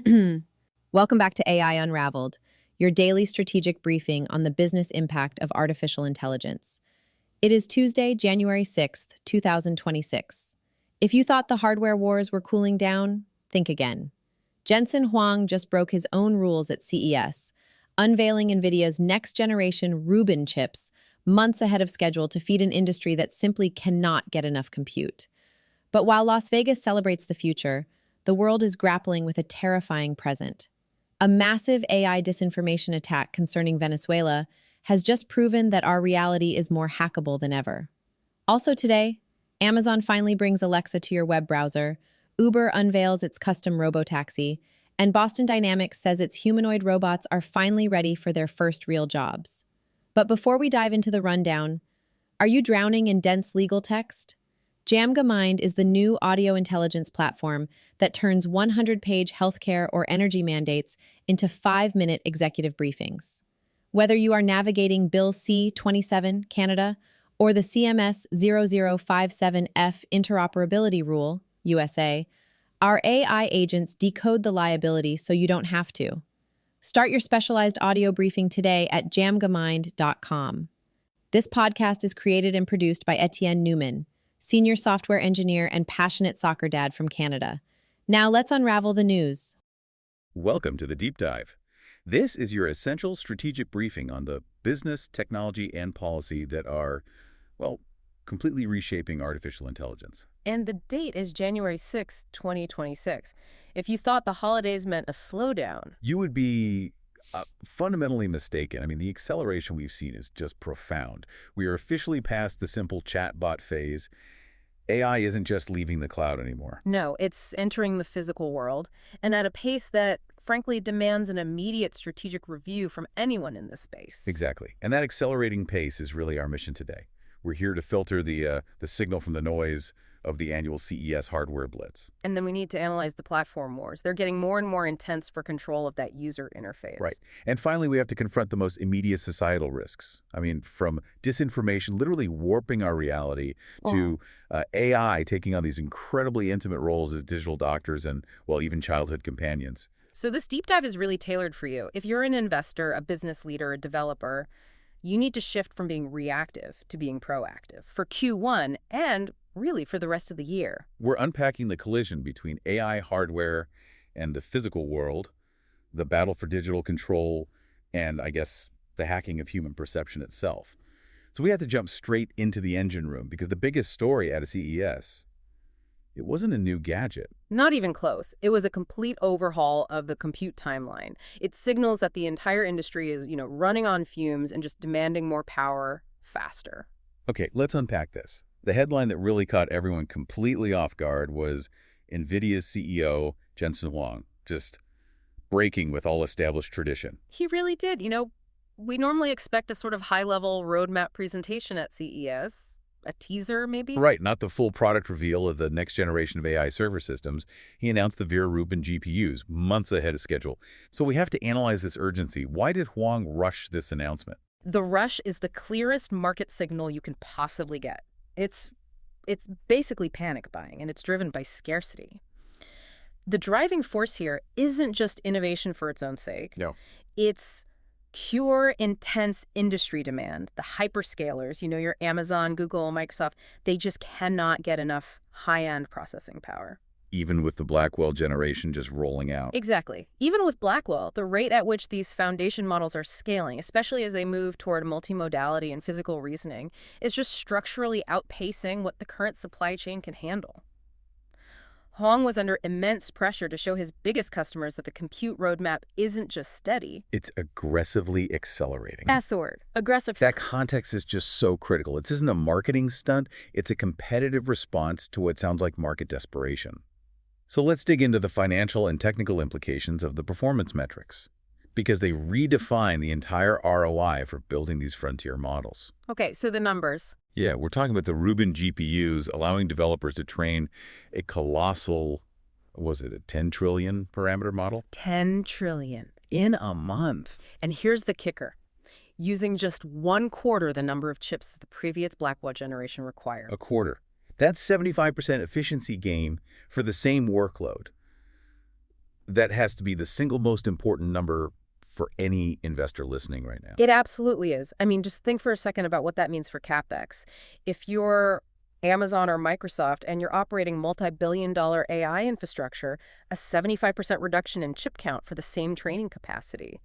Welcome back to AI Unraveled, your daily strategic briefing on the business impact of artificial intelligence. It is Tuesday, January 6th, 2026. If you thought the hardware wars were cooling down, think again. Jensen Huang just broke his own rules at CES, unveiling Nvidia's next-generation Rubin chips months ahead of schedule to feed an industry that simply cannot get enough compute. But while Las Vegas celebrates the future, the world is grappling with a terrifying present. A massive AI disinformation attack concerning Venezuela has just proven that our reality is more hackable than ever. Also today, Amazon finally brings Alexa to your web browser, Uber unveils its custom robotaxi, and Boston Dynamics says its humanoid robots are finally ready for their first real jobs. But before we dive into the rundown, are you drowning in dense legal text? generation.Mind is the new audio intelligence platform that turns 100-page healthcare or energy mandates into 5-minute executive briefings. Whether you are navigating Bill C-27, Canada, or the CMS 0057F interoperability rule, USA, our AI agents decode the liability so you don't have to. Start your specialized audio briefing today at jamgamind.com. This podcast is created and produced by Etienne Newman, senior software engineer and passionate soccer dad from Canada. Now let's unravel the news. Welcome to the Deep Dive. This is your essential strategic briefing on the business, technology, and policy that are, well, completely reshaping artificial intelligence. And the date is January 6, 2026. If you thought the holidays meant a slowdown, You would be fundamentally mistaken. I mean, the acceleration we've seen is just profound. We are officially past the simple chatbot phase. AI isn't just leaving the cloud anymore. no, it's entering the physical world, and at a pace that, frankly, demands an immediate strategic review from anyone in this space. Exactly. And that accelerating pace is really our mission today. We're here to filter the signal from the noise of the annual CES hardware blitz. And then we need to analyze the platform wars. They're getting more and more intense for control of that user interface. Right. And finally, we have to confront the most immediate societal risks. I mean, from disinformation literally warping our reality to AI taking on these incredibly intimate roles as digital doctors and, well, even childhood companions. So this deep dive is really tailored for you. If you're an investor, a business leader, a developer, you need to shift from being reactive to being proactive for Q1 and really for the rest of the year. We're unpacking the collision between AI hardware and the physical world, the battle for digital control, and, I guess, the hacking of human perception itself. So we had to jump straight into the engine room because the biggest story out of CES, it wasn't a new gadget. Not even close. It was a complete overhaul of the compute timeline. It signals that the entire industry is, running on fumes and just demanding more power faster. Okay, let's unpack this. The headline that really caught everyone completely off guard was Nvidia's CEO, Jensen Huang, just breaking with all established tradition. He really did. We normally expect a sort of high-level roadmap presentation at CES. A teaser, maybe? Right, not the full product reveal of the next generation of AI server systems. He announced the Vera Rubin GPUs months ahead of schedule. So we have to analyze this urgency. Why did Huang rush this announcement? The rush is the clearest market signal you can possibly get. It's basically panic buying, and it's driven by scarcity. The driving force here isn't just innovation for its own sake. No. It's pure, intense industry demand. The hyperscalers, your Amazon, Google, Microsoft, they just cannot get enough high-end processing power. Even with the Blackwell generation just rolling out. Exactly. Even with Blackwell, the rate at which these foundation models are scaling, especially as they move toward multimodality and physical reasoning, is just structurally outpacing what the current supply chain can handle. Huang was under immense pressure to show his biggest customers that the compute roadmap isn't just steady. It's aggressively accelerating. That's the word. Aggressive. That context is just so critical. It isn't a marketing stunt. It's a competitive response to what sounds like market desperation. So let's dig into the financial and technical implications of the performance metrics, because they redefine the entire ROI for building these frontier models. Okay, so the numbers. Yeah, we're talking about the Rubin GPUs allowing developers to train a colossal, was it a 10 trillion parameter model? 10 trillion. In a month. And here's the kicker. Using just 1/4 the number of chips that the previous Blackwell generation required. A quarter. That's 75% efficiency gain for the same workload. that has to be the single most important number for any investor listening right now. It absolutely is. I mean, just think for a second about what that means for CapEx. If you're Amazon or Microsoft and you're operating multi-billion-dollar AI infrastructure, a 75% reduction in chip count for the same training capacity,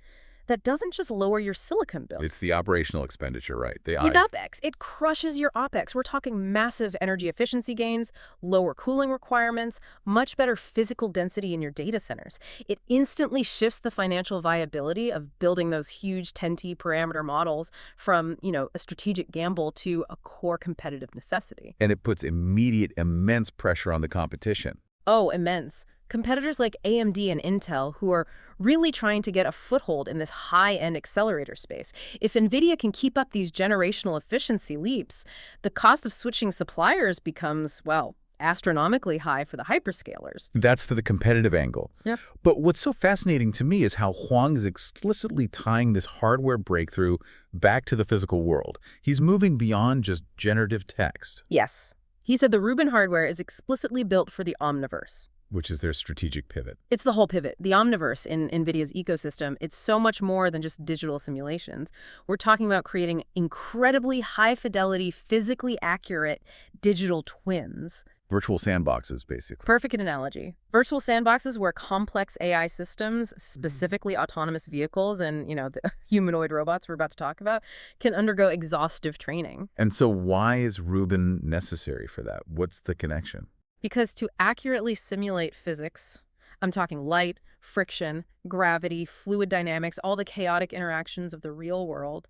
that doesn't just lower your silicon bill. It's the operational expenditure, right? The Your OpEx, it crushes your OpEx. We're talking massive energy efficiency gains, lower cooling requirements, much better physical density in your data centers. It instantly shifts the financial viability of building those huge 10T parameter models from, a strategic gamble to a core competitive necessity. And it puts immediate, immense pressure on the competition. Oh, immense. Competitors like AMD and Intel, who are really trying to get a foothold in this high-end accelerator space. If Nvidia can keep up these generational efficiency leaps, the cost of switching suppliers becomes, well, astronomically high for the hyperscalers. That's the competitive angle. Yep. But what's so fascinating to me is how Huang is explicitly tying this hardware breakthrough back to the physical world. He's moving beyond just generative text. Yes. He said the Rubin hardware is explicitly built for the Omniverse. Which is their strategic pivot. It's the whole pivot. The Omniverse in NVIDIA's ecosystem, it's so much more than just digital simulations. We're talking about creating incredibly high-fidelity, physically accurate digital twins. Virtual sandboxes, basically. Perfect analogy. Virtual sandboxes where complex AI systems, specifically autonomous vehicles and, the humanoid robots we're about to talk about, can undergo exhaustive training. And so why is Rubin necessary for that? What's the connection? Because to accurately simulate physics, I'm talking light, friction, gravity, fluid dynamics, all the chaotic interactions of the real world,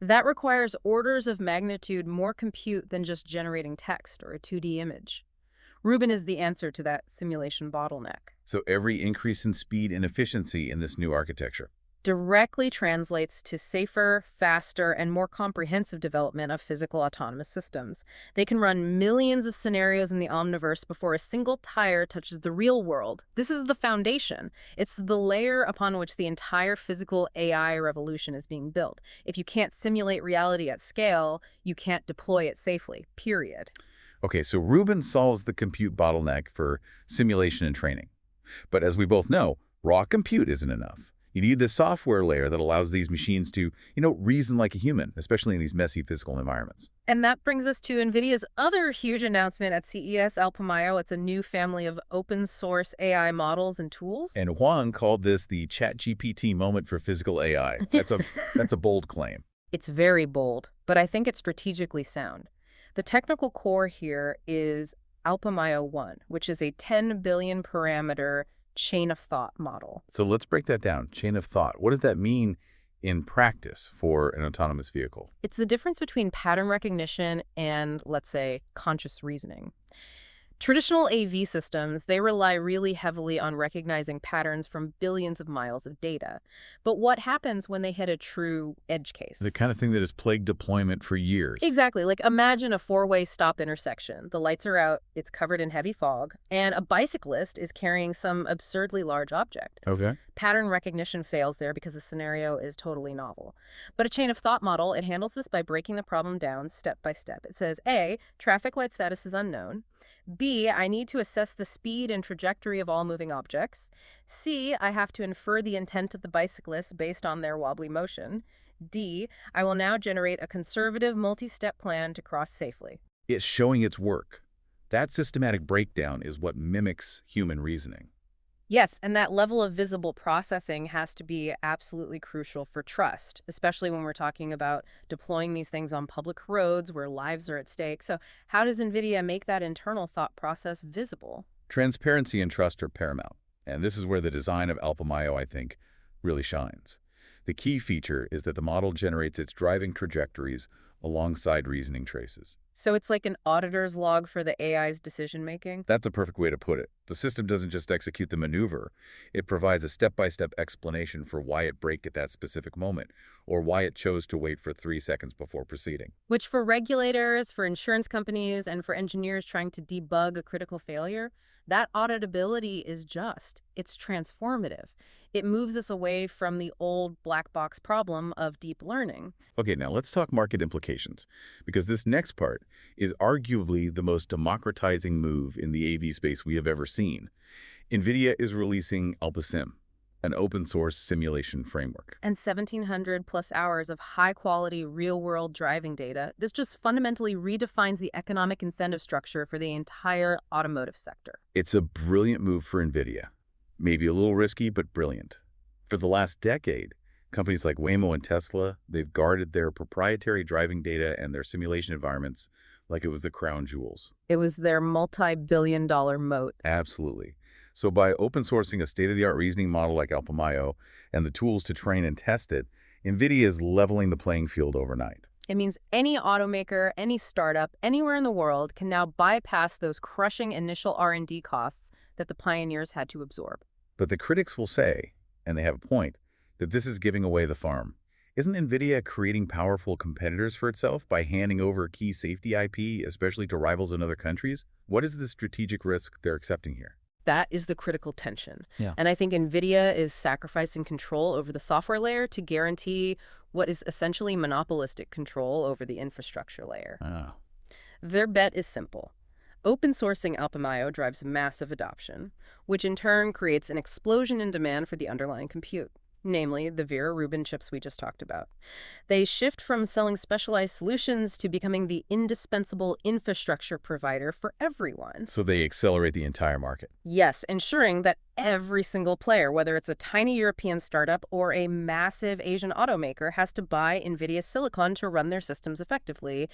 that requires orders of magnitude more compute than just generating text or a 2D image. Rubin is the answer to that simulation bottleneck. So every increase in speed and efficiency in this new architecture Directly translates to safer, faster, and more comprehensive development of physical autonomous systems. They can run millions of scenarios in the Omniverse before a single tire touches the real world. This is the foundation. It's the layer upon which the entire physical AI revolution is being built. If you can't simulate reality at scale, you can't deploy it safely, period. Okay, so Rubin solves the compute bottleneck for simulation and training. But as we both know, raw compute isn't enough. You need this software layer that allows these machines to, reason like a human, especially in these messy physical environments. And that brings us to NVIDIA's other huge announcement at CES Alpamayo. It's a new family of open source AI models and tools. And Huang called this the ChatGPT moment for physical AI. That's a bold claim. It's very bold, but I think it's strategically sound. The technical core here is Alpamayo 1, which is a 10 billion parameter chain of thought model. So let's break that down. Chain of thought. What does that mean in practice for an autonomous vehicle? It's the difference between pattern recognition and, let's say, conscious reasoning. Traditional AV systems, they rely really heavily on recognizing patterns from billions of miles of data. But what happens when they hit a true edge case? The kind of thing that has plagued deployment for years. Exactly. Like imagine a four-way stop intersection. The lights are out, it's covered in heavy fog, and a bicyclist is carrying some absurdly large object. Okay. Pattern recognition fails there because the scenario is totally novel. But a chain of thought model, it handles this by breaking the problem down step by step. It says, A, traffic light status is unknown. B, I need to assess the speed and trajectory of all moving objects. C, I have to infer the intent of the bicyclist based on their wobbly motion. D, I will now generate a conservative multi-step plan to cross safely. It's showing its work. That systematic breakdown is what mimics human reasoning. Yes, and that level of visible processing has to be absolutely crucial for trust, especially when we're talking about deploying these things on public roads where lives are at stake. So how does NVIDIA make that internal thought process visible? Transparency and trust are paramount, and this is where the design of Alpamayo, I think, really shines. The key feature is that the model generates its driving trajectories alongside reasoning traces. So it's like an auditor's log for the AI's decision-making? That's a perfect way to put it. The system doesn't just execute the maneuver. It provides a step-by-step explanation for why it braked at that specific moment, or why it chose to wait for 3 seconds before proceeding. Which for regulators, for insurance companies, and for engineers trying to debug a critical failure, that auditability is just. It's transformative. It moves us away from the old black box problem of deep learning. Okay, now let's talk market implications, because this next part is arguably the most democratizing move in the AV space we have ever seen. Nvidia is releasing AlpaSim, an open-source simulation framework. And 1,700 plus hours of high-quality, real-world driving data. This just fundamentally redefines the economic incentive structure for the entire automotive sector. It's a brilliant move for Nvidia. Maybe a little risky, but brilliant. For the last decade, companies like Waymo and Tesla, they've guarded their proprietary driving data and their simulation environments like it was the crown jewels. It was their multi-billion-dollar moat. Absolutely. So by open sourcing a state-of-the-art reasoning model like AlpaMayo and the tools to train and test it, Nvidia is leveling the playing field overnight. It means any automaker, any startup, anywhere in the world can now bypass those crushing initial R&D costs that the pioneers had to absorb. But the critics will say, and they have a point, that this is giving away the farm. Isn't Nvidia creating powerful competitors for itself by handing over key safety IP, especially to rivals in other countries? What is the strategic risk they're accepting here? That is the critical tension. Yeah. And I think Nvidia is sacrificing control over the software layer to guarantee what is essentially monopolistic control over the infrastructure layer. Ah. Their bet is simple. Open sourcing AlpaMayo drives massive adoption, which in turn creates an explosion in demand for the underlying compute, namely the Vera Rubin chips we just talked about. They shift from selling specialized solutions to becoming the indispensable infrastructure provider for everyone. So they accelerate the entire market. Yes, ensuring that every single player, whether it's a tiny European startup or a massive Asian automaker, has to buy NVIDIA silicon to run their systems effectively.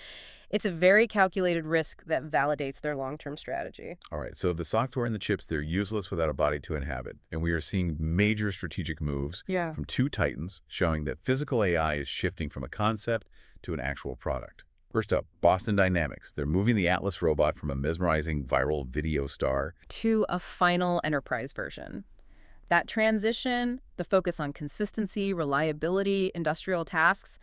It's a very calculated risk that validates their long-term strategy. All right, so the software and the chips, they're useless without a body to inhabit. And we are seeing major strategic moves from two titans showing that physical AI is shifting from a concept to an actual product. First up, Boston Dynamics. They're moving the Atlas robot from a mesmerizing viral video star to a final enterprise version. That transition, the focus on consistency, reliability, industrial tasks,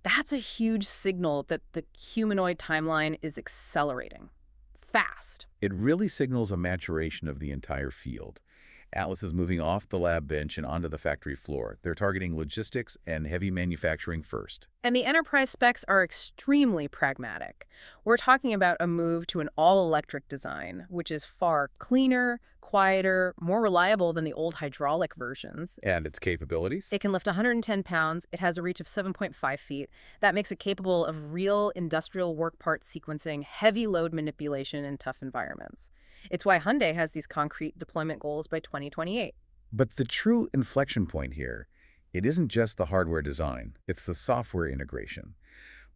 that's a huge signal that the humanoid timeline is accelerating fast. It really signals a maturation of the entire field. Atlas is moving off the lab bench and onto the factory floor. They're targeting logistics and heavy manufacturing first. And the enterprise specs are extremely pragmatic. We're talking about a move to an all-electric design, which is far cleaner, quieter, more reliable than the old hydraulic versions. And its capabilities? It can lift 110 pounds. It has a reach of 7.5 feet. That makes it capable of real industrial work part sequencing, heavy load manipulation in tough environments. It's why Hyundai has these concrete deployment goals by 2028. But the true inflection point here, it isn't just the hardware design, it's the software integration.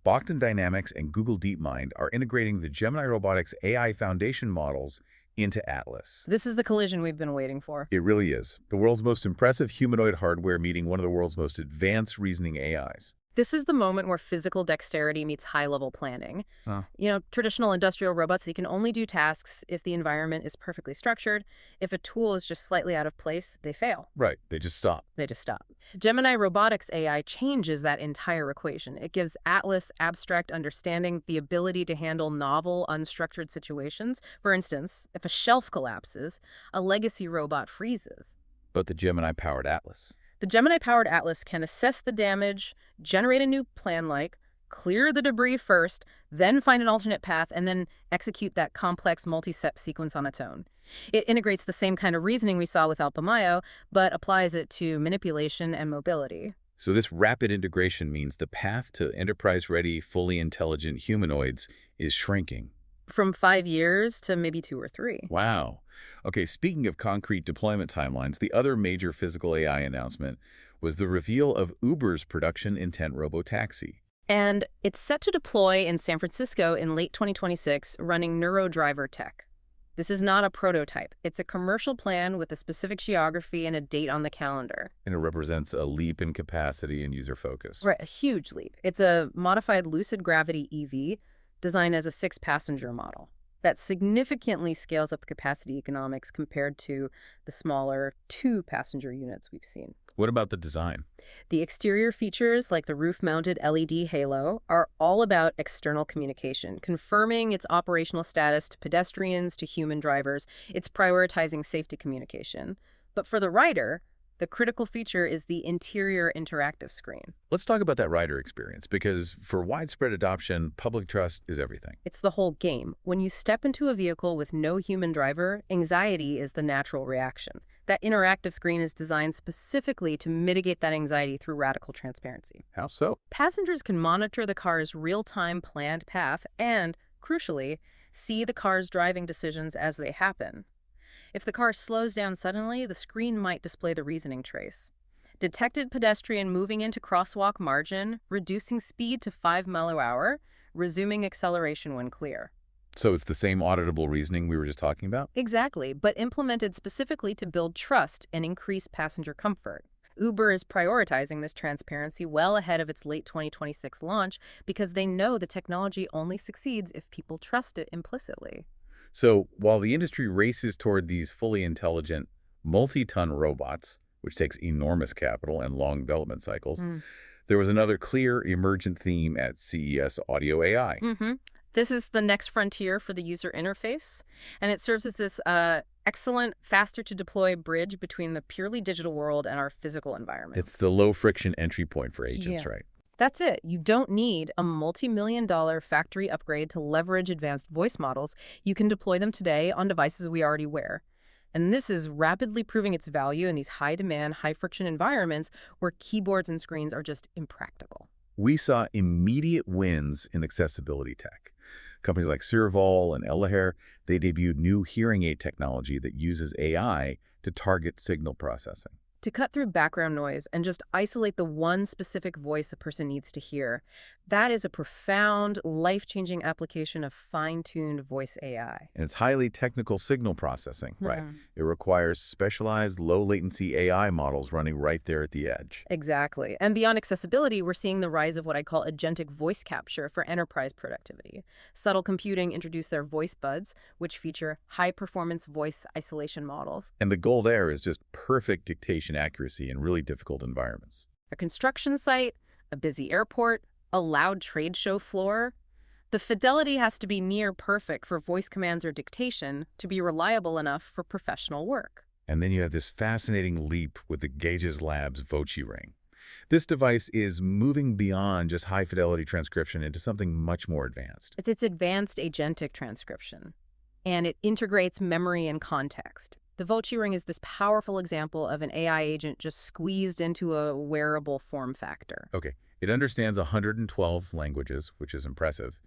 Boston Dynamics and Google DeepMind are integrating the Gemini Robotics AI foundation models into Atlas. This is the collision we've been waiting for. It really is. The world's most impressive humanoid hardware meeting one of the world's most advanced reasoning AIs. This is the moment where physical dexterity meets high-level planning. Huh. You know, traditional industrial robots, they can only do tasks if the environment is perfectly structured. If a tool is just slightly out of place, they fail. Right, they just stop. They just stop. Gemini Robotics AI changes that entire equation. It gives Atlas abstract understanding, the ability to handle novel, unstructured situations. For instance, if a shelf collapses, a legacy robot freezes. But the Gemini-powered Atlas. The Gemini-powered Atlas can assess the damage, generate a new plan clear the debris first, then find an alternate path, and then execute that complex multi-step sequence on its own. It integrates the same kind of reasoning we saw with AlpaMayo, but applies it to manipulation and mobility. So this rapid integration means the path to enterprise-ready, fully intelligent humanoids is shrinking. From 5 years to maybe 2 or 3. Wow. Okay, speaking of concrete deployment timelines, the other major physical AI announcement was the reveal of Uber's production intent robotaxi. And it's set to deploy in San Francisco in late 2026, running NeuroDriver tech. This is not a prototype. It's a commercial plan with a specific geography and a date on the calendar. And it represents a leap in capacity and user focus. Right, a huge leap. It's a modified lucid gravity EV designed as a 6-passenger model that significantly scales up the capacity economics compared to the smaller 2-passenger units we've seen. What about the design? The exterior features, like the roof-mounted LED halo, are all about external communication, confirming its operational status to pedestrians, to human drivers. It's prioritizing safety communication. But for the rider, The critical feature is the interior interactive screen. Let's talk about that rider experience, because for widespread adoption, public trust is everything. It's the whole game. When you step into a vehicle with no human driver, anxiety is the natural reaction. That interactive screen is designed specifically to mitigate that anxiety through radical transparency. How so? Passengers can monitor the car's real-time planned path and, crucially, see the car's driving decisions as they happen. If the car slows down suddenly, the screen might display the reasoning trace. Detected pedestrian moving into crosswalk margin, reducing speed to 5 mph, resuming acceleration when clear. So it's the same auditable reasoning we were just talking about? Exactly, but implemented specifically to build trust and increase passenger comfort. Uber is prioritizing this transparency well ahead of its late 2026 launch because they know the technology only succeeds if people trust it implicitly. So while the industry races toward these fully intelligent, multi-ton robots, which takes enormous capital and long development cycles, there was another clear emergent theme at CES: Audio AI. This is the next frontier for the user interface, and it serves as this excellent, faster-to-deploy bridge between the purely digital world and our physical environment. It's the low-friction entry point for agents, right? That's it. You don't need a multi-million-dollar factory upgrade to leverage advanced voice models. You can deploy them today on devices we already wear. And this is rapidly proving its value in these high-demand, high-friction environments where keyboards and screens are just impractical. We saw immediate wins in accessibility tech. Companies like Serval and Elaher, they debuted new hearing aid technology that uses AI to target signal processing. To cut through background noise and just isolate the one specific voice a person needs to hear, that is a profound, life-changing application of fine-tuned voice AI. And it's highly technical signal processing, right? It requires specialized low-latency AI models running right there at the edge. Exactly. And beyond accessibility, we're seeing the rise of what I call agentic voice capture for enterprise productivity. Subtle Computing introduced their voice buds, which feature high-performance voice isolation models. And the goal there is just perfect dictation accuracy in really difficult environments. A construction site, a busy airport, a loud trade show floor. The fidelity has to be near perfect for voice commands or dictation to be reliable enough for professional work. And then you have this fascinating leap with the Gages Labs Voci Ring. This device is moving beyond just high-fidelity transcription into something much more advanced. It's advanced agentic transcription, and it integrates memory and context. The Voci Ring is this powerful example of an AI agent just squeezed into a wearable form factor. Okay, it understands 112 languages, which is impressive,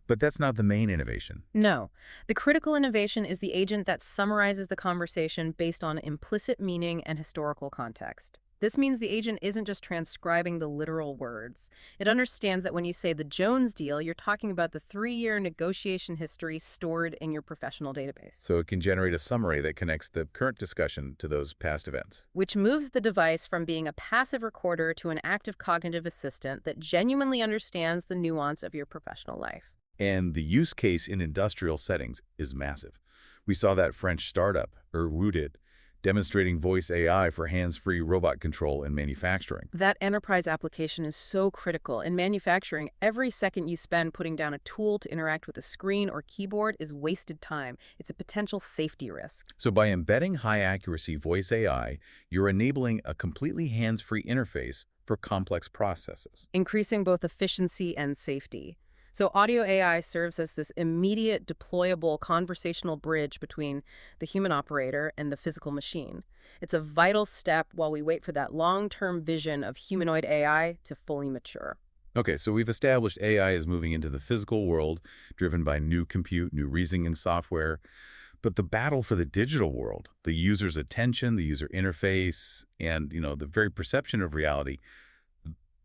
but that's not the main innovation. No. The critical innovation is the agent that summarizes the conversation based on implicit meaning and historical context. This means the agent isn't just transcribing the literal words. It understands that when you say the Jones deal, you're talking about the 3-year negotiation history stored in your professional database. So it can generate a summary that connects the current discussion to those past events. Which moves the device from being a passive recorder to an active cognitive assistant that genuinely understands the nuance of your professional life. And the use case in industrial settings is massive. We saw that French startup, Rooted, demonstrating voice AI for hands-free robot control in manufacturing. That enterprise application is so critical. In manufacturing, every second you spend putting down a tool to interact with a screen or keyboard is wasted time. It's a potential safety risk. So by embedding high-accuracy voice AI, you're enabling a completely hands-free interface for complex processes, increasing both efficiency and safety. So audio AI serves as this immediate, deployable, conversational bridge between the human operator and the physical machine. It's a vital step while we wait for that long-term vision of humanoid AI to fully mature. Okay, so we've established AI is moving into the physical world, driven by new compute, new reasoning software. But the battle for the digital world, the user's attention, the user interface, and, the very perception of reality,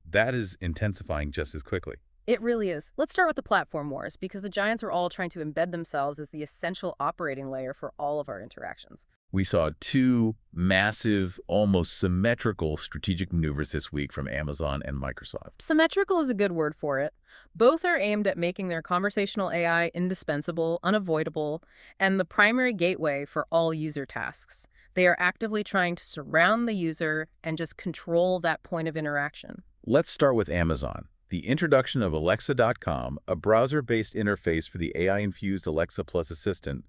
that is intensifying just as quickly. It really is. Let's start with the platform wars, because the giants are all trying to embed themselves as the essential operating layer for all of our interactions. We saw 2 massive, almost symmetrical strategic maneuvers this week from Amazon and Microsoft. Symmetrical is a good word for it. Both are aimed at making their conversational AI indispensable, unavoidable, and the primary gateway for all user tasks. They are actively trying to surround the user and just control that point of interaction. Let's start with Amazon. The introduction of Alexa.com, a browser-based interface for the AI-infused Alexa Plus assistant,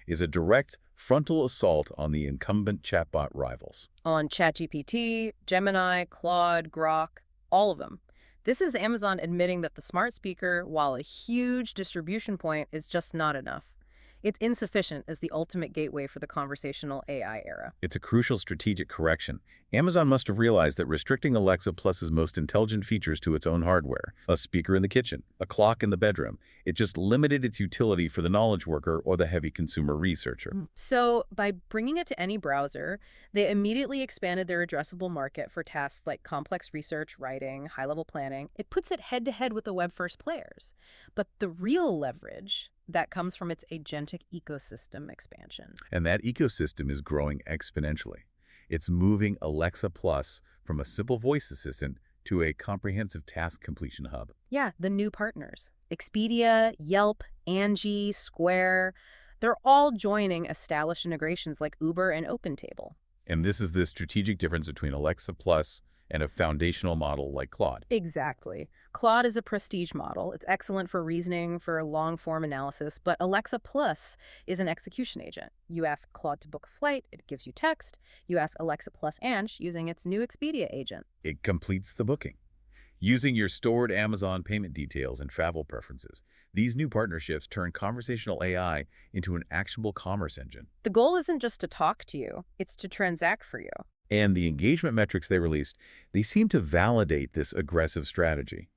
is a direct frontal assault on the incumbent chatbot rivals. On ChatGPT, Gemini, Claude, Grok, all of them. This is Amazon admitting that the smart speaker, while a huge distribution point, is just not enough. It's insufficient as the ultimate gateway for the conversational AI era. It's a crucial strategic correction. Amazon must have realized that restricting Alexa Plus's most intelligent features to its own hardware, a speaker in the kitchen, a clock in the bedroom, it just limited its utility for the knowledge worker or the heavy consumer researcher. So by bringing it to any browser, they immediately expanded their addressable market for tasks like complex research, writing, high-level planning. It puts it head-to-head with the web-first players. But the real leverage that comes from its agentic ecosystem expansion. And that ecosystem is growing exponentially. It's moving Alexa Plus from a simple voice assistant to a comprehensive task completion hub. Yeah, the new partners. Expedia, Yelp, Angie, Square, they're all joining established integrations like Uber and OpenTable. And this is the strategic difference between Alexa Plus and a foundational model like Claude. Exactly. Claude is a prestige model. It's excellent for reasoning, for long-form analysis, but Alexa Plus is an execution agent. You ask Claude to book a flight, it gives you text. You ask Alexa Plus Ange using its new Expedia agent. It completes the booking. Using your stored Amazon payment details and travel preferences, these new partnerships turn conversational AI into an actionable commerce engine. The goal isn't just to talk to you, it's to transact for you. And the engagement metrics they released, they seem to validate this aggressive strategy.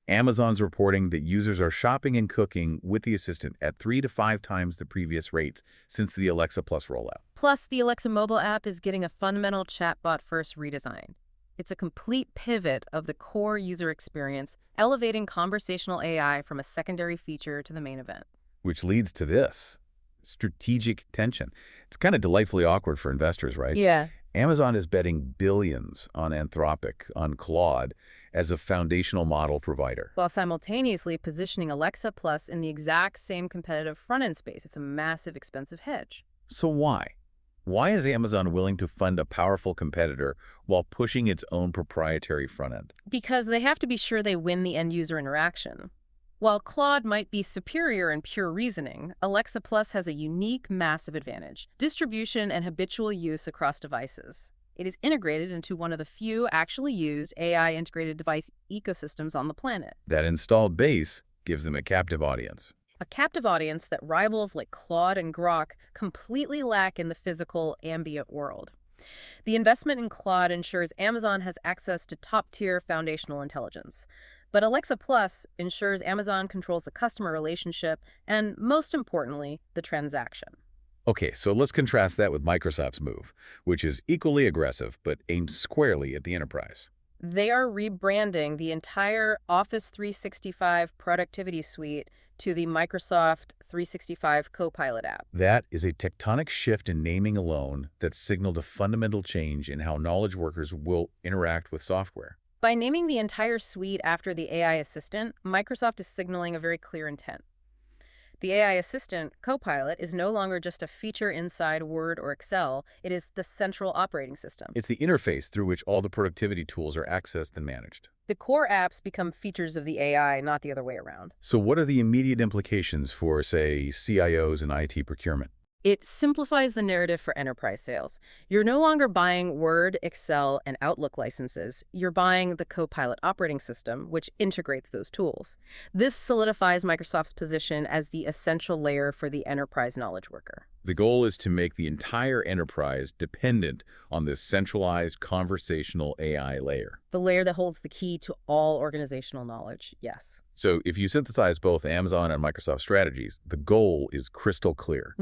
Amazon's reporting that users are shopping and cooking with the assistant at 3 to 5 times the previous rates since the Alexa Plus rollout. Plus, the Alexa mobile app is getting a fundamental chatbot-first redesign. It's a complete pivot of the core user experience, elevating conversational AI from a secondary feature to the main event. Which leads to this strategic tension. It's kind of delightfully awkward for investors, right? Yeah. Amazon is betting billions on Anthropic, on Claude, as a foundational model provider. While simultaneously positioning Alexa Plus in the exact same competitive front-end space. It's a massive, expensive hedge. So why? Why is Amazon willing to fund a powerful competitor while pushing its own proprietary front end? Because they have to be sure they win the end-user interaction. While Claude might be superior in pure reasoning, Alexa Plus has a unique, massive advantage: distribution and habitual use across devices. It is integrated into one of the few actually used AI-integrated device ecosystems on the planet. That installed base gives them a captive audience. A captive audience that rivals like Claude and Grok completely lack in the physical, ambient world. The investment in Claude ensures Amazon has access to top-tier foundational intelligence. But Alexa Plus ensures Amazon controls the customer relationship and, most importantly, the transaction. Okay, so let's contrast that with Microsoft's move, which is equally aggressive but aimed squarely at the enterprise. They are rebranding the entire Office 365 productivity suite to the Microsoft 365 Copilot app. That is a tectonic shift in naming alone that signaled a fundamental change in how knowledge workers will interact with software. By naming the entire suite after the AI assistant, Microsoft is signaling a very clear intent. The AI assistant, Copilot, is no longer just a feature inside Word or Excel. It is the central operating system. It's the interface through which all the productivity tools are accessed and managed. The core apps become features of the AI, not the other way around. So what are the immediate implications for, say, CIOs and IT procurement? It simplifies the narrative for enterprise sales. You're no longer buying Word, Excel, and Outlook licenses. You're buying the Copilot operating system, which integrates those tools. This solidifies Microsoft's position as the essential layer for the enterprise knowledge worker. The goal is to make the entire enterprise dependent on this centralized conversational AI layer. The layer that holds the key to all organizational knowledge, yes. So if you synthesize both Amazon and Microsoft strategies, the goal is crystal clear.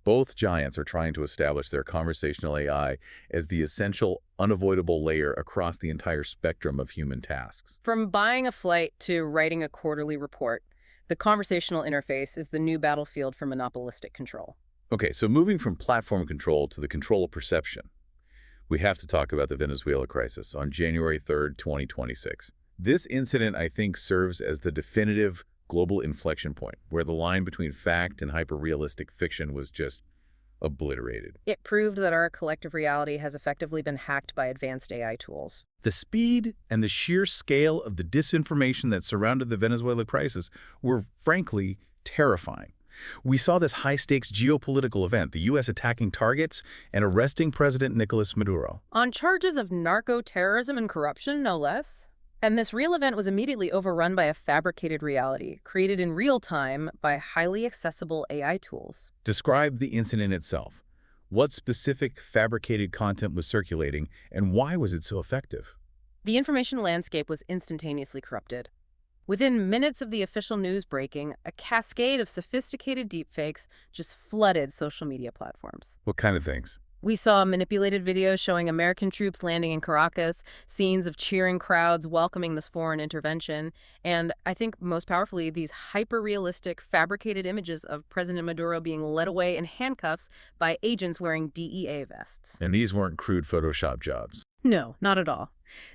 Both giants are trying to establish their conversational AI as the essential, unavoidable layer across the entire spectrum of human tasks. From buying a flight to writing a quarterly report, the conversational interface is the new battlefield for monopolistic control. Okay, so moving from platform control to the control of perception, we have to talk about the Venezuela crisis on January 3rd, 2026. This incident, I think, serves as the definitive global inflection point, where the line between fact and hyper-realistic fiction was just obliterated. It proved that our collective reality has effectively been hacked by advanced AI tools. The speed and the sheer scale of the disinformation that surrounded the Venezuela crisis were, frankly, terrifying. We saw this high-stakes geopolitical event, the U.S. attacking targets and arresting President Nicolas Maduro. On charges of narco-terrorism and corruption, no less. And this real event was immediately overrun by a fabricated reality, created in real time by highly accessible AI tools. Describe the incident itself. What specific fabricated content was circulating, and why was it so effective? The information landscape was instantaneously corrupted. Within minutes of the official news breaking, a cascade of sophisticated deepfakes just flooded social media platforms. What kind of things? We saw manipulated videos showing American troops landing in Caracas, scenes of cheering crowds welcoming this foreign intervention, and I think most powerfully, these hyper-realistic, fabricated images of President Maduro being led away in handcuffs by agents wearing DEA vests. And these weren't crude Photoshop jobs. No, not at all.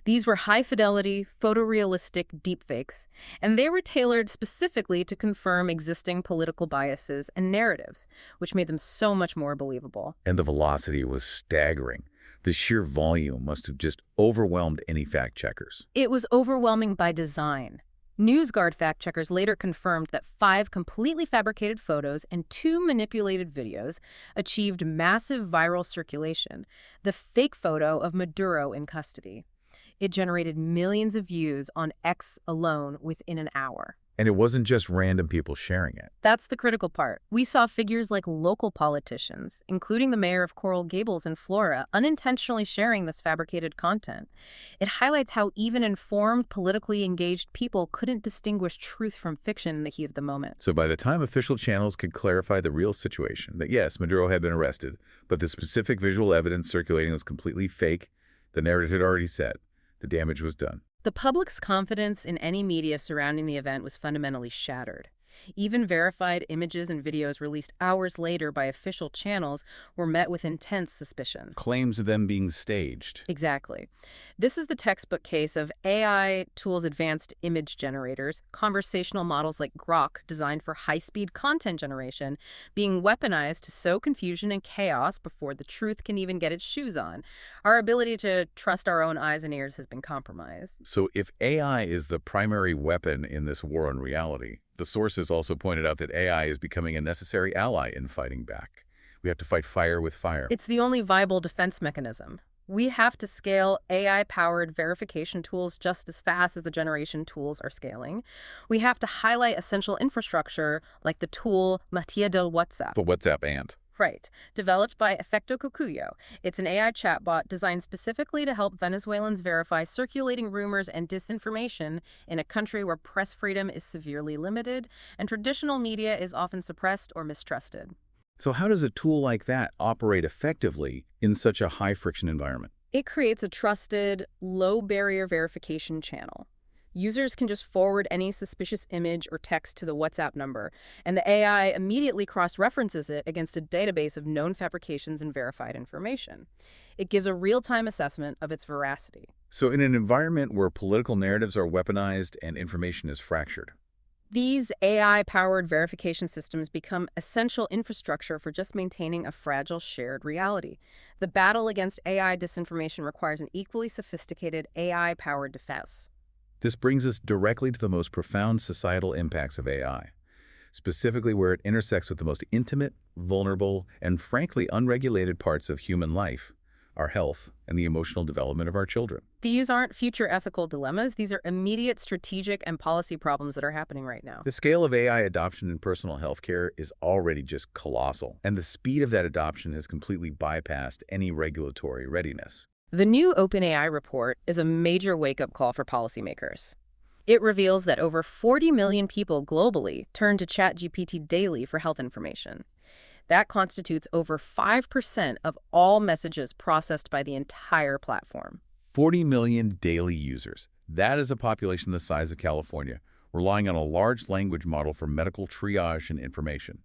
These were high-fidelity, photorealistic deepfakes, and they were tailored specifically to confirm existing political biases and narratives, which made them so much more believable. And the velocity was staggering. The sheer volume must have just overwhelmed any fact-checkers. It was overwhelming by design. NewsGuard fact-checkers later confirmed that 5 completely fabricated photos and 2 manipulated videos achieved massive viral circulation. The fake photo of Maduro in custody. It generated millions of views on X alone within an hour. And it wasn't just random people sharing it. That's the critical part. We saw figures like local politicians, including the mayor of Coral Gables in Florida, unintentionally sharing this fabricated content. It highlights how even informed, politically engaged people couldn't distinguish truth from fiction in the heat of the moment. So by the time official channels could clarify the real situation, that yes, Maduro had been arrested, but the specific visual evidence circulating was completely fake, the narrative had already set, the damage was done. The public's confidence in any media surrounding the event was fundamentally shattered. Even verified images and videos released hours later by official channels were met with intense suspicion. Claims of them being staged. Exactly. This is the textbook case of AI tools, advanced image generators, conversational models like Grok designed for high-speed content generation, being weaponized to sow confusion and chaos before the truth can even get its shoes on. Our ability to trust our own eyes and ears has been compromised. So if AI is the primary weapon in this war on reality, the sources also pointed out that AI is becoming a necessary ally in fighting back. We have to fight fire with fire. It's the only viable defense mechanism. We have to scale AI-powered verification tools just as fast as the generation tools are scaling. We have to highlight essential infrastructure like the tool Matia del WhatsApp. The WhatsApp ant. Right. Developed by Efecto Cocuyo. It's an AI chatbot designed specifically to help Venezuelans verify circulating rumors and disinformation in a country where press freedom is severely limited and traditional media is often suppressed or mistrusted. So how does a tool like that operate effectively in such a high-friction environment? It creates a trusted, low-barrier verification channel. Users can just forward any suspicious image or text to the WhatsApp number, and the AI immediately cross-references it against a database of known fabrications and verified information. It gives a real-time assessment of its veracity. So in an environment where political narratives are weaponized and information is fractured, these AI-powered verification systems become essential infrastructure for just maintaining a fragile shared reality. The battle against AI disinformation requires an equally sophisticated AI-powered defense. this brings us directly to the most profound societal impacts of AI, specifically where it intersects with the most intimate, vulnerable, and frankly unregulated parts of human life, our health, and the emotional development of our children. These aren't future ethical dilemmas. These are immediate strategic and policy problems that are happening right now. The scale of AI adoption in personal healthcare is already just colossal, and the speed of that adoption has completely bypassed any regulatory readiness. The new OpenAI report is a major wake-up call for policymakers. It reveals that over 40 million people globally turn to ChatGPT daily for health information. That constitutes over 5% of all messages processed by the entire platform. 40 million daily users. That is a population the size of California, relying on a large language model for medical triage and information.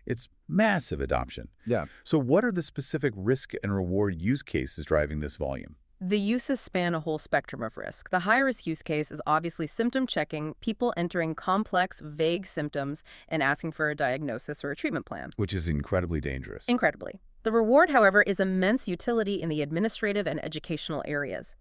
It's massive adoption. Yeah. So what are the specific risk and reward use cases driving this volume? The uses span a whole spectrum of risk. The high-risk use case is obviously symptom checking, people entering complex, vague symptoms and asking for a diagnosis or a treatment plan. Which is incredibly dangerous. Incredibly. The reward, however, is immense utility in the administrative and educational areas.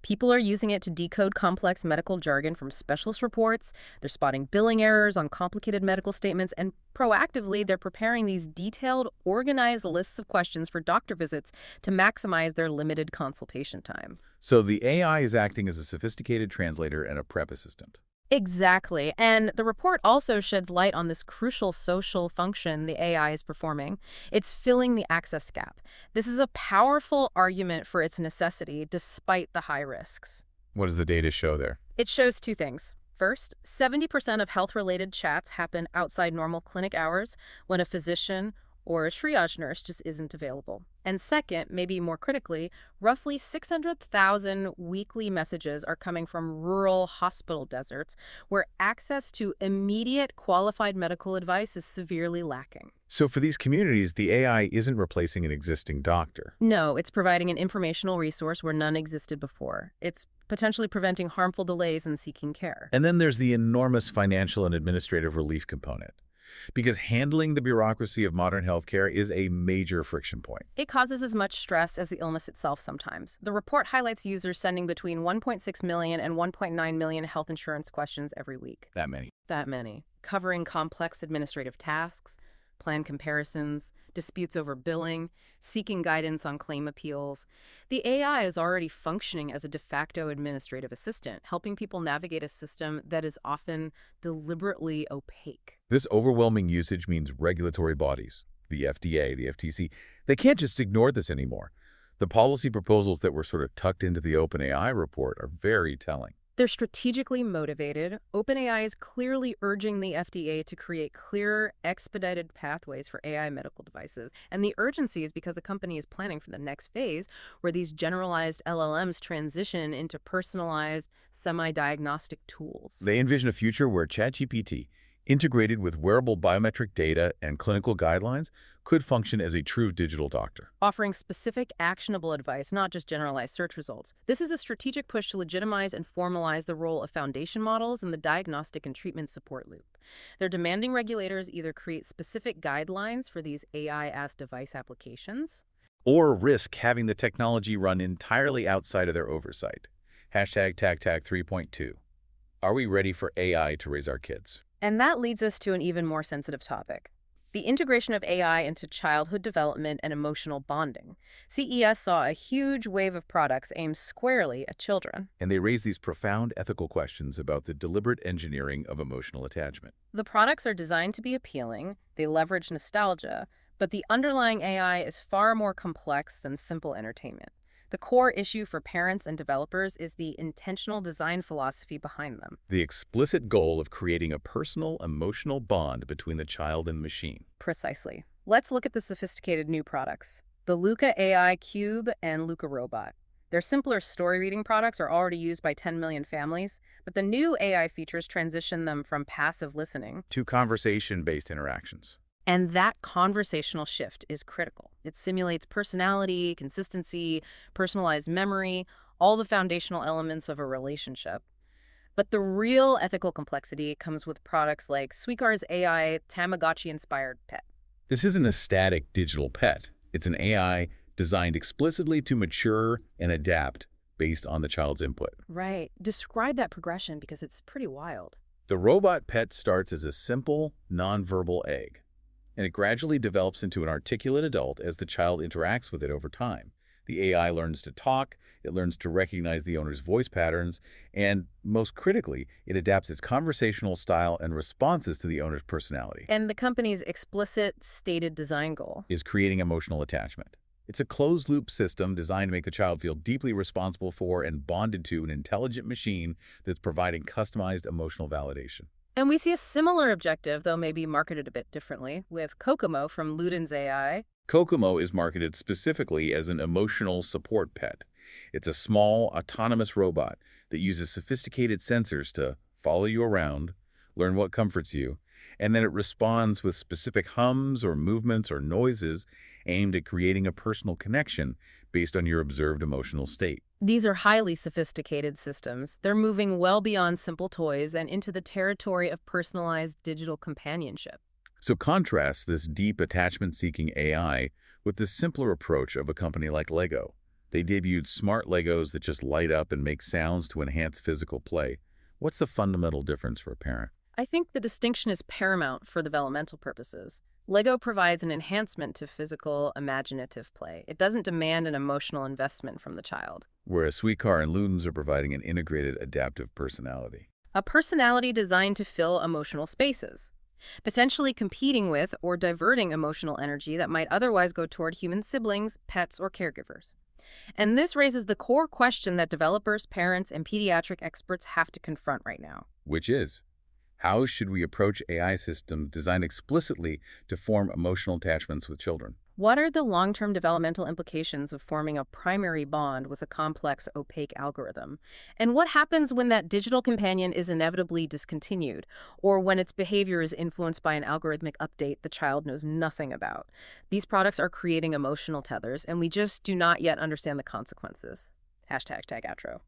People are using it to decode complex medical jargon from specialist reports, they're spotting billing errors on complicated medical statements, and proactively they're preparing these detailed, organized lists of questions for doctor visits to maximize their limited consultation time. So the AI is acting as a sophisticated translator and a prep assistant. Exactly. And the report also sheds light on this crucial social function the AI is performing. It's filling the access gap. This is a powerful argument for its necessity despite the high risks. What does the data show there? It shows two things. First, 70% of health-related chats happen outside normal clinic hours when a physician or a triage nurse just isn't available. And second, maybe more critically, roughly 600,000 weekly messages are coming from rural hospital deserts where access to immediate qualified medical advice is severely lacking. So for these communities, the AI isn't replacing an existing doctor. No, it's providing an informational resource where none existed before. It's potentially preventing harmful delays in seeking care. And then there's the enormous financial and administrative relief component, because handling the bureaucracy of modern healthcare is a major friction point. It causes as much stress as the illness itself sometimes. The report highlights users sending between 1.6 million and 1.9 million health insurance questions every week. That many. That many. Covering complex administrative tasks, plan comparisons, disputes over billing, seeking guidance on claim appeals. The AI is already functioning as a de facto administrative assistant, helping people navigate a system that is often deliberately opaque. This overwhelming usage means regulatory bodies, the FDA, the FTC, they can't just ignore this anymore. The policy proposals that were sort of tucked into the OpenAI report are very telling. They're strategically motivated. OpenAI is clearly urging the FDA to create clearer, expedited pathways for AI medical devices. And the urgency is because the company is planning for the next phase where these generalized LLMs transition into personalized, semi-diagnostic tools. They envision a future where ChatGPT, integrated with wearable biometric data and clinical guidelines, could function as a true digital doctor. Offering specific, actionable advice, not just generalized search results. This is a strategic push to legitimize and formalize the role of foundation models in the diagnostic and treatment support loop. They're demanding regulators either create specific guidelines for these AI as device applications, or risk having the technology run entirely outside of their oversight. Hashtag TagTag 3.2. Are we ready for AI to raise our kids? And that leads us to an even more sensitive topic. The integration of AI into childhood development and emotional bonding. CES saw a huge wave of products aimed squarely at children. And they raise these profound ethical questions about the deliberate engineering of emotional attachment. The products are designed to be appealing, they leverage nostalgia, but the underlying AI is far more complex than simple entertainment. The core issue for parents and developers is the intentional design philosophy behind them. The explicit goal of creating a personal, emotional bond between the child and the machine. Precisely. Let's look at the sophisticated new products. The Luca AI Cube and Luca Robot. Their simpler story reading products are already used by 10 million families, but the new AI features transition them from passive listening to conversation-based interactions. And that conversational shift is critical. It simulates personality, consistency, personalized memory, all the foundational elements of a relationship. But the real ethical complexity comes with products like Suicar's AI Tamagotchi-inspired pet. This isn't a static digital pet. It's an AI designed explicitly to mature and adapt based on the child's input. Right. Describe that progression because it's pretty wild. The robot pet starts as a simple, nonverbal egg, and it gradually develops into an articulate adult as the child interacts with it over time. The AI learns to talk, it learns to recognize the owner's voice patterns, and most critically, it adapts its conversational style and responses to the owner's personality. And the company's explicit, stated design goal is creating emotional attachment. It's a closed-loop system designed to make the child feel deeply responsible for and bonded to an intelligent machine that's providing customized emotional validation. And we see a similar objective, though maybe marketed a bit differently, with Kokomo from Ludens AI. Kokomo is marketed specifically as an emotional support pet. It's a small, autonomous robot that uses sophisticated sensors to follow you around, learn what comforts you, and then it responds with specific hums or movements or noises aimed at creating a personal connection based on your observed emotional state. These are highly sophisticated systems. They're moving well beyond simple toys and into the territory of personalized digital companionship. So contrast this deep attachment-seeking AI with the simpler approach of a company like Lego. They debuted smart Legos that just light up and make sounds to enhance physical play. What's the fundamental difference for a parent? I think the distinction is paramount for developmental purposes. Lego provides an enhancement to physical, imaginative play. It doesn't demand an emotional investment from the child. Whereas Sweetcar and Ludens are providing an integrated adaptive personality. A personality designed to fill emotional spaces, potentially competing with or diverting emotional energy that might otherwise go toward human siblings, pets, or caregivers. And this raises the core question that developers, parents, and pediatric experts have to confront right now. Which is, how should we approach AI systems designed explicitly to form emotional attachments with children? What are the long-term developmental implications of forming a primary bond with a complex, opaque algorithm? And what happens when that digital companion is inevitably discontinued, or when its behavior is influenced by an algorithmic update the child knows nothing about? These products are creating emotional tethers, and we just do not yet understand the consequences. #TagOutro.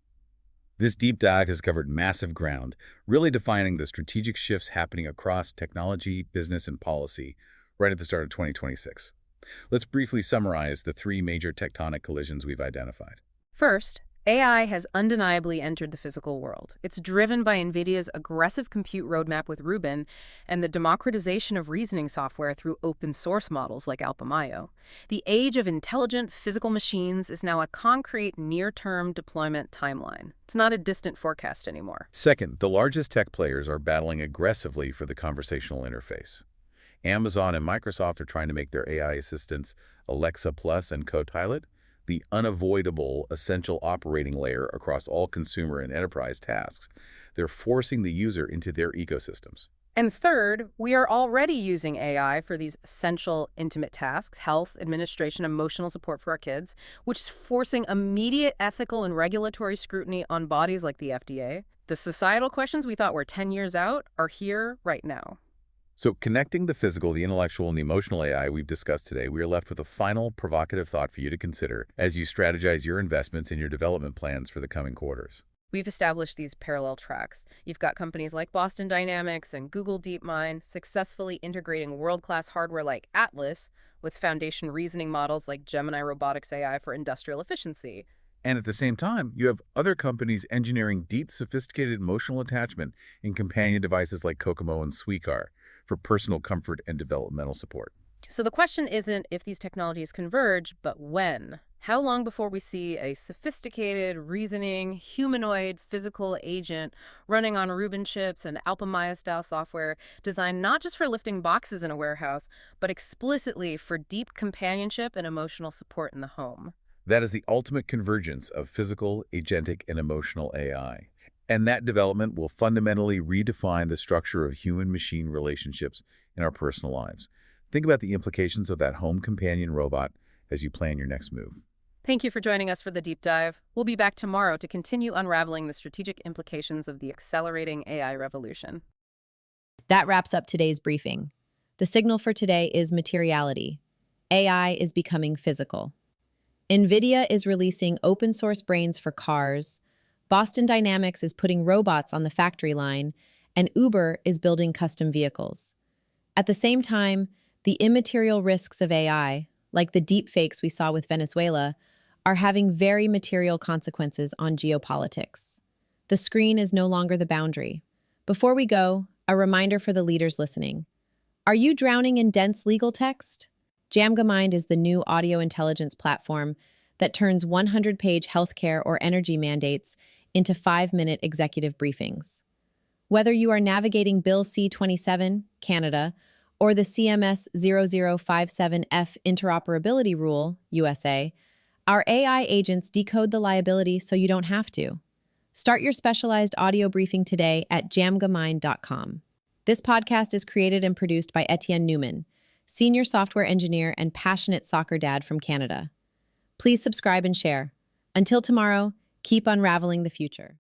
This deep dive has covered massive ground, really defining the strategic shifts happening across technology, business, and policy right at the start of 2026. Let's briefly summarize the three major tectonic collisions we've identified. First, AI has undeniably entered the physical world. It's driven by Nvidia's aggressive compute roadmap with Rubin and the democratization of reasoning software through open source models like AlphaMayo. The age of intelligent physical machines is now a concrete near-term deployment timeline. It's not a distant forecast anymore. Second, the largest tech players are battling aggressively for the conversational interface. Amazon and Microsoft are trying to make their AI assistants Alexa Plus and Copilot the unavoidable essential operating layer across all consumer and enterprise tasks. They're forcing the user into their ecosystems. And third, we are already using AI for these essential, intimate tasks, health, administration, emotional support for our kids, which is forcing immediate ethical and regulatory scrutiny on bodies like the FDA. The societal questions we thought were 10 years out are here right now. So connecting the physical, the intellectual, and the emotional AI we've discussed today, we are left with a final provocative thought for you to consider as you strategize your investments and your development plans for the coming quarters. We've established these parallel tracks. You've got companies like Boston Dynamics and Google DeepMind successfully integrating world-class hardware like Atlas with foundation reasoning models like Gemini Robotics AI for industrial efficiency. And at the same time, you have other companies engineering deep, sophisticated emotional attachment in companion devices like Kokomo and Sweetcar for personal comfort and developmental support. So the question isn't if these technologies converge, but when. How long before we see a sophisticated, reasoning, humanoid, physical agent running on Rubin chips and AlphaMayo-style software designed not just for lifting boxes in a warehouse, but explicitly for deep companionship and emotional support in the home? That is the ultimate convergence of physical, agentic, and emotional AI. And that development will fundamentally redefine the structure of human-machine relationships in our personal lives. Think about the implications of that home companion robot as you plan your next move. Thank you for joining us for the deep dive. We'll be back tomorrow to continue unraveling the strategic implications of the accelerating AI revolution. That wraps up today's briefing. The signal for today is materiality. AI is becoming physical. Nvidia is releasing open source brains for cars. Boston Dynamics is putting robots on the factory line, and Uber is building custom vehicles. At the same time, the immaterial risks of AI, like the deepfakes we saw with Venezuela, are having very material consequences on geopolitics. The screen is no longer the boundary. Before we go, a reminder for the leaders listening. Are you drowning in dense legal text? JamgaMind is the new audio intelligence platform that turns 100-page healthcare or energy mandates into 5-minute executive briefings. Whether you are navigating Bill C-27, Canada, or the CMS 0057F interoperability rule, USA, our AI agents decode the liability so you don't have to. Start your specialized audio briefing today at jamgamind.com. This podcast is created and produced by Etienne Newman, senior software engineer and passionate soccer dad from Canada. Please subscribe and share. Until tomorrow, keep unraveling the future.